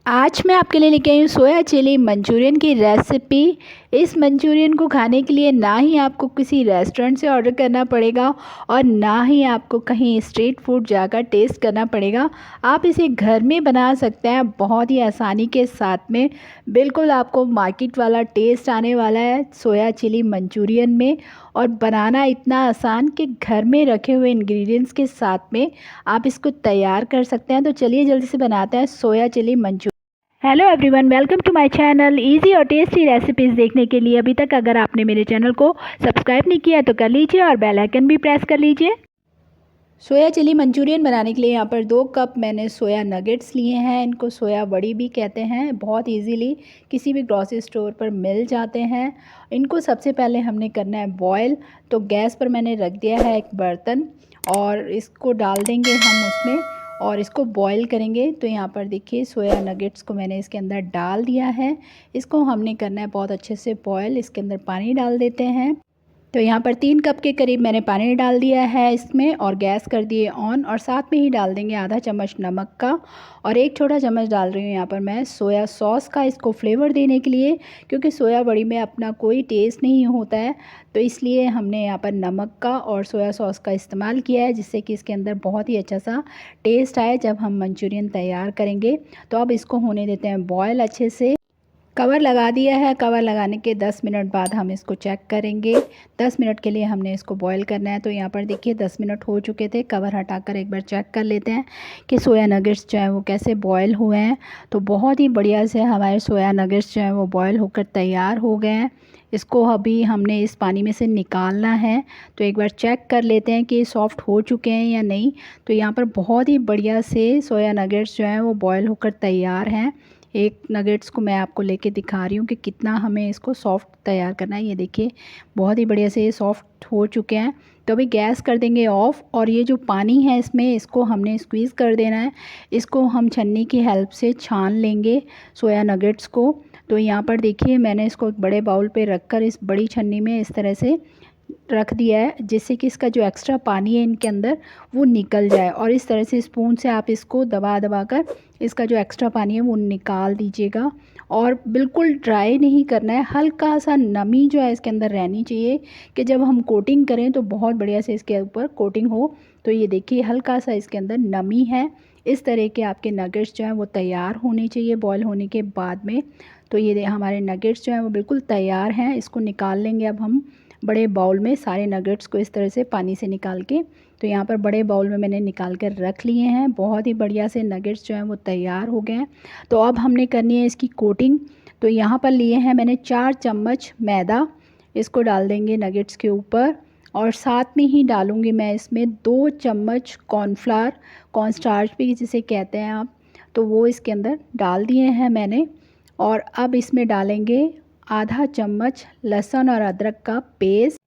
आज मैं आपके लिए लेके आई हूँ सोया चिली मंचूरियन की रेसिपी। इस मंचूरियन को खाने के लिए ना ही आपको किसी रेस्टोरेंट से ऑर्डर करना पड़ेगा और ना ही आपको कहीं स्ट्रीट फूड जाकर टेस्ट करना पड़ेगा। आप इसे घर में बना सकते हैं बहुत ही आसानी के साथ में। बिल्कुल आपको मार्केट वाला टेस्ट आने वाला है सोया चिली मंचूरियन में, और बनाना इतना आसान कि घर में रखे हुए इंग्रेडिएंट्स के साथ में आप इसको तैयार कर सकते हैं। तो चलिए जल्दी से बनाते हैं soya chilli Manchurian. Hello everyone, welcome to my channel. Easy और टेस्टी रेसिपीज़ देखने के लिए अभी तक अगर आपने मेरे चैनल को सब्सक्राइब नहीं किया तो कर लीजिए और बेल आइकन भी प्रेस कर लीजिए। सोया चिली मंचूरियन बनाने के लिए यहाँ पर 2 कप मैंने सोया नगेट्स लिए हैं। इनको सोया बड़ी भी कहते हैं। बहुत इजीली किसी भी ग्रॉसरी स्टोर पर मिल जाते हैं। इनको सबसे पहले हमने करना है बॉयल। तो गैस पर मैंने रख दिया है एक बर्तन और इसको डाल देंगे हम उसमें और इसको बॉईल करेंगे। तो यहाँ पर देखिए सोया नगेट्स को मैंने इसके अंदर डाल दिया है। इसको हमने करना है बहुत अच्छे से बॉयल। इसके अंदर पानी डाल देते हैं। तो यहाँ पर 3 कप के करीब मैंने पानी डाल दिया है इसमें और गैस कर दिए ऑन, और साथ में ही डाल देंगे आधा चम्मच नमक का और 1 छोटा चम्मच डाल रही हूँ यहाँ पर मैं सोया सॉस का, इसको फ्लेवर देने के लिए, क्योंकि सोया बड़ी में अपना कोई टेस्ट नहीं होता है। तो इसलिए हमने यहाँ पर नमक का और सोया सॉस का इस्तेमाल किया है, जिससे कि इसके अंदर बहुत ही अच्छा सा टेस्ट आए जब हम मंचूरियन तैयार करेंगे। तो अब इसको होने देते हैं बॉयल अच्छे से। कवर लगा दिया है। कवर लगाने के 10 मिनट बाद हम इसको चेक करेंगे। 10 मिनट के लिए हमने इसको बॉईल करना है। तो यहाँ पर देखिए 10 मिनट हो चुके थे। कवर हटाकर एक बार चेक कर लेते हैं कि सोया नगेट्स जो है वो कैसे बॉईल हुए हैं। तो बहुत ही बढ़िया से हमारे सोया नगेट्स जो है वो बॉईल होकर तैयार हो गए हैं। इसको अभी हमने इस पानी में से निकालना है। तो एक बार चेक कर लेते हैं कि सॉफ़्ट हो चुके हैं या नहीं। तो यहाँ पर बहुत ही बढ़िया से सोया नगेट्स जो हैं वो बॉईल होकर तैयार हैं। एक नगेट्स को मैं आपको लेके दिखा रही हूँ कि कितना हमें इसको सॉफ़्ट तैयार करना है। ये देखिए बहुत ही बढ़िया से ये सॉफ़्ट हो चुके हैं। तो अभी गैस कर देंगे ऑफ़, और ये जो पानी है इसमें इसको हमने स्क्वीज़ कर देना है। इसको हम छन्नी की हेल्प से छान लेंगे सोया नगेट्स को। तो यहाँ पर देखिए मैंने इसको एक बड़े बाउल पे रखकर इस बड़ी छन्नी में इस तरह से रख दिया है, जिससे कि इसका जो एक्स्ट्रा पानी है इनके अंदर वो निकल जाए। और इस तरह से स्पून से आप इसको दबा दबा कर इसका जो एक्स्ट्रा पानी है वो निकाल दीजिएगा। और बिल्कुल ड्राई नहीं करना है, हल्का सा नमी जो है इसके अंदर रहनी चाहिए कि जब हम कोटिंग करें तो बहुत बढ़िया से इसके ऊपर कोटिंग हो। तो ये देखिए हल्का सा इसके अंदर नमी है। इस तरह के आपके नगेट्स जो हैं वो तैयार होने चाहिए बॉयल होने के बाद में। तो ये हमारे नगेट्स जो हैं वो बिल्कुल तैयार हैं। इसको निकाल लेंगे अब हम बड़े बाउल में, सारे नगेट्स को इस तरह से पानी से निकाल के। तो यहाँ पर बड़े बाउल में मैंने निकाल कर रख लिए हैं। बहुत ही बढ़िया से नगेट्स जो हैं वो तैयार हो गए हैं। तो अब हमने करनी है इसकी कोटिंग। तो यहाँ पर लिए हैं मैंने 4 चम्मच मैदा। इसको डाल देंगे नगेट्स के ऊपर, और साथ में ही डालूँगी मैं इसमें 2 चम्मच कॉर्नफ्लावर, कॉर्नस्टार्च भी जिसे कहते हैं आप। तो वो इसके अंदर डाल दिए हैं मैंने। और अब इसमें डालेंगे आधा चम्मच लहसुन और अदरक का पेस्ट,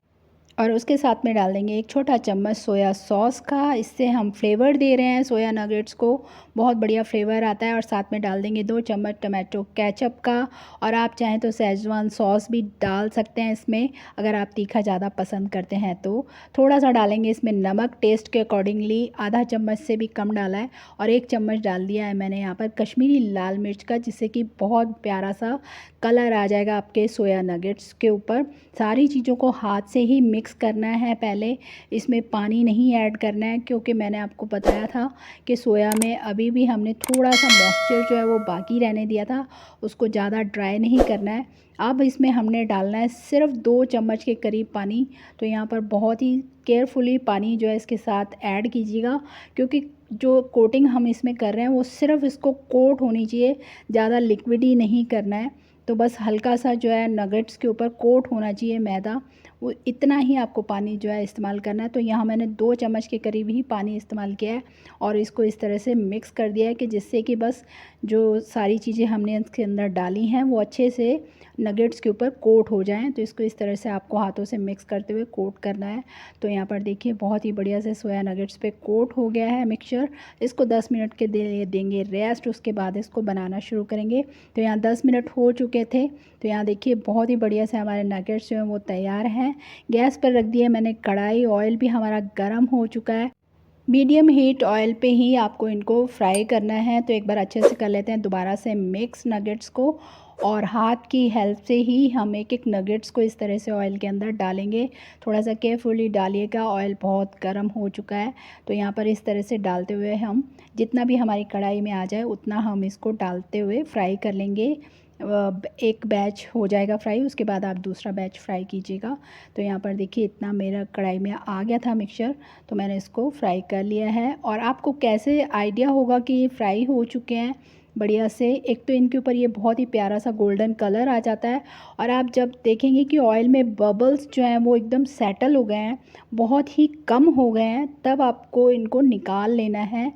और उसके साथ में डाल देंगे 1 छोटा चम्मच सोया सॉस का। इससे हम फ्लेवर दे रहे हैं सोया नगेट्स को, बहुत बढ़िया फ्लेवर आता है। और साथ में डाल देंगे 2 चम्मच टमाटो केचप का, और आप चाहें तो सेजवान सॉस भी डाल सकते हैं इसमें, अगर आप तीखा ज़्यादा पसंद करते हैं तो। थोड़ा सा डालेंगे इसमें नमक टेस्ट के अकॉर्डिंगली, आधा चम्मच से भी कम डाला है। और 1 चम्मच डाल दिया है मैंने यहाँ पर कश्मीरी लाल मिर्च का, जिससे कि बहुत प्यारा सा कलर आ जाएगा आपके सोया नगेट्स के ऊपर। सारी चीज़ों को हाथ से ही मिक्स करना है पहले, इसमें पानी नहीं ऐड करना है, क्योंकि मैंने आपको बताया था कि सोया में अभी भी हमने थोड़ा सा मॉइस्चर जो है वो बाकी रहने दिया था, उसको ज़्यादा ड्राई नहीं करना है। अब इसमें हमने डालना है सिर्फ 2 चम्मच के करीब पानी। तो यहाँ पर बहुत ही केयरफुली पानी जो है इसके साथ ऐड कीजिएगा, क्योंकि जो कोटिंग हम इसमें कर रहे हैं वो सिर्फ इसको कोट होनी चाहिए, ज़्यादा लिक्विडी नहीं करना है। तो बस हल्का सा जो है नगेट्स के ऊपर कोट होना चाहिए मैदा, वो इतना ही आपको पानी जो है इस्तेमाल करना है। तो यहाँ मैंने 2 चम्मच के करीब ही पानी इस्तेमाल किया है, और इसको इस तरह से मिक्स कर दिया है कि जिससे कि बस जो सारी चीज़ें हमने इसके अंदर डाली हैं वो अच्छे से नगेट्स के ऊपर कोट हो जाएं। तो इसको इस तरह से आपको हाथों से मिक्स करते हुए कोट करना है। तो यहाँ पर देखिए बहुत ही बढ़िया से सोया नगेट्स पे कोट हो गया है मिक्सचर। इसको 10 मिनट के लिए देंगे रेस्ट, उसके बाद इसको बनाना शुरू करेंगे। तो यहाँ 10 मिनट हो चुके थे। तो यहाँ देखिए बहुत ही बढ़िया से हमारे नगेट्स जो हैं वो तैयार हैं। गैस पर रख दिए मैंने कढ़ाई, ऑयल भी हमारा गर्म हो चुका है। मीडियम हीट ऑयल पे ही आपको इनको फ्राई करना है। तो एक बार अच्छे से कर लेते हैं दोबारा से मिक्स नगेट्स को, और हाथ की हेल्प से ही हम एक एक नगेट्स को इस तरह से ऑयल के अंदर डालेंगे। थोड़ा सा केयरफुली डालिएगा, ऑयल बहुत गर्म हो चुका है। तो यहाँ पर इस तरह से डालते हुए हम जितना भी हमारी कढ़ाई में आ जाए उतना हम इसको डालते हुए फ्राई कर लेंगे। एक बैच हो जाएगा फ्राई, उसके बाद आप दूसरा बैच फ्राई कीजिएगा। तो यहाँ पर देखिए इतना मेरा कढ़ाई में आ गया था मिक्सचर, तो मैंने इसको फ्राई कर लिया है। और आपको कैसे आइडिया होगा कि ये फ्राई हो चुके हैं बढ़िया से, एक तो इनके ऊपर ये बहुत ही प्यारा सा गोल्डन कलर आ जाता है, और आप जब देखेंगे कि ऑयल में बबल्स जो हैं वो एकदम सेटल हो गए हैं, बहुत ही कम हो गए हैं, तब आपको इनको निकाल लेना है।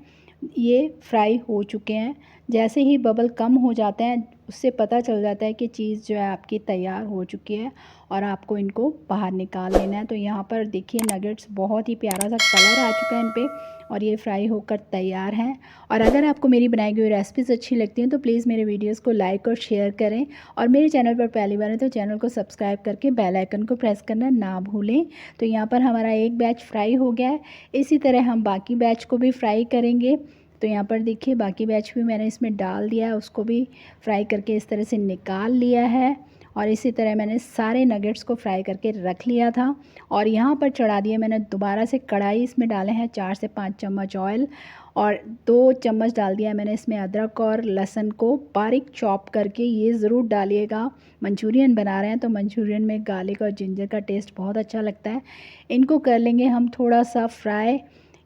ये फ्राई हो चुके हैं। जैसे ही बबल कम हो जाते हैं उससे पता चल जाता है कि चीज़ जो है आपकी तैयार हो चुकी है, और आपको इनको बाहर निकाल लेना है। तो यहाँ पर देखिए नगेट्स बहुत ही प्यारा सा कलर आ चुका है इन पे, और ये फ्राई होकर तैयार हैं। और अगर आपको मेरी बनाई गई रेसिपीज़ अच्छी लगती हैं तो प्लीज़ मेरे वीडियोस को लाइक और शेयर करें, और मेरे चैनल पर पहली बार है तो चैनल को सब्सक्राइब करके बेल आइकन को प्रेस करना ना भूलें। तो यहाँ पर हमारा एक बैच फ्राई हो गया है, इसी तरह हम बाकी बैच को भी फ्राई करेंगे। तो यहाँ पर देखिए बाकी बैच भी मैंने इसमें डाल दिया है, उसको भी फ्राई करके इस तरह से निकाल लिया है। और इसी तरह मैंने सारे नगेट्स को फ्राई करके रख लिया था, और यहाँ पर चढ़ा दिया मैंने दोबारा से कढ़ाई। इसमें डाले हैं 4 से 5 चम्मच ऑयल, और 2 चम्मच डाल दिया है मैंने इसमें अदरक और लहसुन को बारीक चॉप करके। ये ज़रूर डालिएगा, मंचूरियन बना रहे हैं तो मंचूरियन में गार्लिक और जिंजर का टेस्ट बहुत अच्छा लगता है। इनको कर लेंगे हम थोड़ा सा फ्राई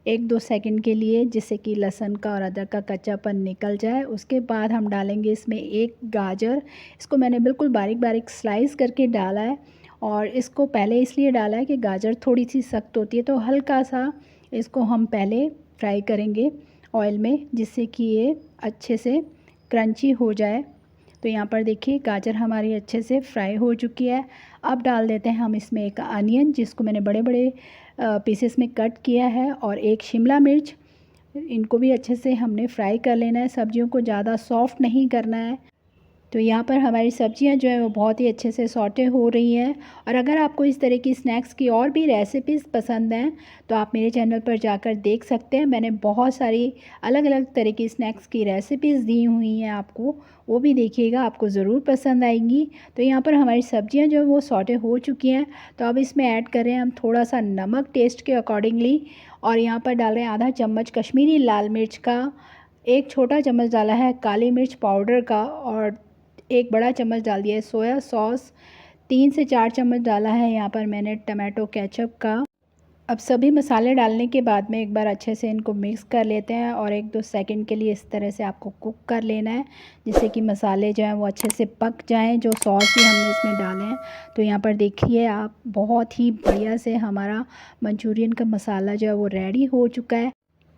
1-2 सेकंड के लिए, जिससे कि लहसुन का और अदरक का कच्चापन निकल जाए। उसके बाद हम डालेंगे इसमें एक गाजर, इसको मैंने बिल्कुल बारीक बारीक स्लाइस करके डाला है। और इसको पहले इसलिए डाला है कि गाजर थोड़ी सी सख्त होती है, तो हल्का सा इसको हम पहले फ्राई करेंगे ऑयल में, जिससे कि ये अच्छे से क्रंची हो जाए। तो यहाँ पर देखिए गाजर हमारी अच्छे से फ्राई हो चुकी है। अब डाल देते हैं हम इसमें एक अनियन, जिसको मैंने बड़े बड़े पीसेस में कट किया है, और एक शिमला मिर्च। इनको भी अच्छे से हमने फ्राई कर लेना है, सब्जियों को ज़्यादा सॉफ्ट नहीं करना है। तो यहाँ पर हमारी सब्जियां जो है वो बहुत ही अच्छे से सॉटे हो रही हैं। और अगर आपको इस तरह की स्नैक्स की और भी रेसिपीज़ पसंद हैं तो आप मेरे चैनल पर जाकर देख सकते हैं। मैंने बहुत सारी अलग अलग तरह की स्नैक्स की रेसिपीज़ दी हुई हैं आपको, वो भी देखिएगा, आपको ज़रूर पसंद आएंगी। तो यहाँ पर हमारी सब्जियाँ जो है वो सॉटे हो चुकी हैं। तो अब इसमें ऐड कर रहे हैं हम थोड़ा सा नमक टेस्ट के अकॉर्डिंगली, और यहाँ पर डाल रहे हैं आधा चम्मच कश्मीरी लाल मिर्च का, एक छोटा चम्मच डाला है काली मिर्च पाउडर का, और एक बड़ा चम्मच डाल दिया है सोया सॉस, 3 से 4 चम्मच डाला है यहाँ पर मैंने टमाटो केचप का। अब सभी मसाले डालने के बाद में एक बार अच्छे से इनको मिक्स कर लेते हैं, और 1-2 सेकंड के लिए इस तरह से आपको कुक कर लेना है, जिससे कि मसाले जो हैं वो अच्छे से पक जाएं, जो सॉस भी हमने इसमें डाले हैं। तो यहाँ पर देखिए आप, बहुत ही बढ़िया से हमारा मंचूरियन का मसाला जो है वो रेडी हो चुका है।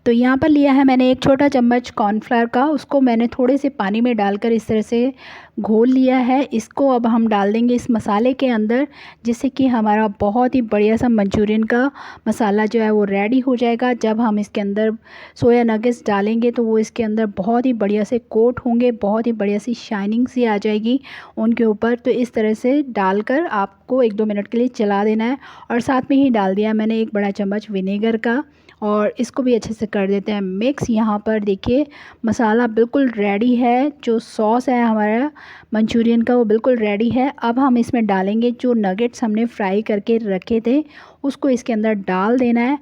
तो यहाँ पर लिया है मैंने एक छोटा चम्मच कॉर्नफ्लावर का, उसको मैंने थोड़े से पानी में डालकर इस तरह से घोल लिया है। इसको अब हम डाल देंगे इस मसाले के अंदर, जिससे कि हमारा बहुत ही बढ़िया सा मंचूरियन का मसाला जो है वो रेडी हो जाएगा। जब हम इसके अंदर सोया नगेट्स डालेंगे तो वो इसके अंदर बहुत ही बढ़िया से कोट होंगे, बहुत ही बढ़िया सी शाइनिंग सी आ जाएगी उनके ऊपर। तो इस तरह से डालकर आपको 1-2 मिनट के लिए चला देना है। और साथ में ही डाल दिया मैंने एक बड़ा चम्मच विनेगर का, और इसको भी अच्छे से कर देते हैं मिक्स। यहाँ पर देखिए मसाला बिल्कुल रेडी है, जो सॉस है हमारा मंचूरियन का वो बिल्कुल रेडी है। अब हम इसमें डालेंगे जो नगेट्स हमने फ्राई करके रखे थे, उसको इसके अंदर डाल देना है,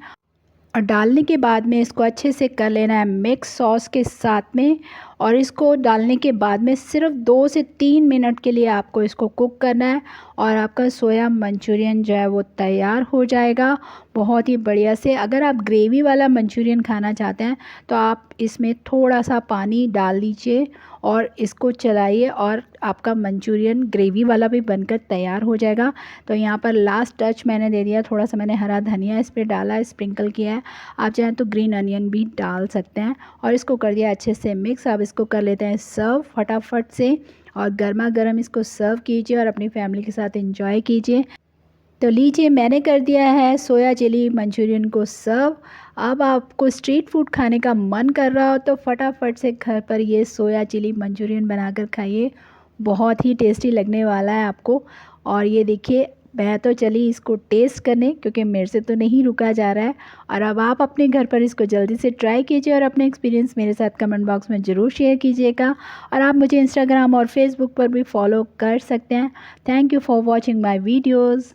और डालने के बाद में इसको अच्छे से कर लेना है मिक्स सॉस के साथ में। और इसको डालने के बाद में सिर्फ 2 से 3 मिनट के लिए आपको इसको कुक करना है, और आपका सोया मंचूरियन जो है वो तैयार हो जाएगा बहुत ही बढ़िया से। अगर आप ग्रेवी वाला मंचूरियन खाना चाहते हैं तो आप इसमें थोड़ा सा पानी डाल दीजिए और इसको चलाइए, और आपका मंचूरियन ग्रेवी वाला भी बनकर तैयार हो जाएगा। तो यहाँ पर लास्ट टच मैंने दे दिया, थोड़ा सा मैंने हरा धनिया इस पर डाला है, स्प्रिंकल किया है। आप चाहें तो ग्रीन अनियन भी डाल सकते हैं, और इसको कर दिया अच्छे से मिक्स। अब इसको कर लेते हैं सर्व फटाफट से, और गर्मा गर्म इसको सर्व कीजिए और अपनी फैमिली के साथ एंजॉय कीजिए। तो लीजिए मैंने कर दिया है सोया चिली मंचूरियन को सर्व। अब आपको स्ट्रीट फूड खाने का मन कर रहा हो तो फटाफट से घर पर ये सोया चिली मंचूरियन बनाकर खाइए, बहुत ही टेस्टी लगने वाला है आपको। और ये देखिए मैं तो चली इसको टेस्ट करने, क्योंकि मेरे से तो नहीं रुका जा रहा है। और अब आप अपने घर पर इसको जल्दी से ट्राई कीजिए और अपने एक्सपीरियंस मेरे साथ कमेंट बॉक्स में ज़रूर शेयर कीजिएगा। और आप मुझे इंस्टाग्राम और फेसबुक पर भी फॉलो कर सकते हैं। Thank you for watching my videos.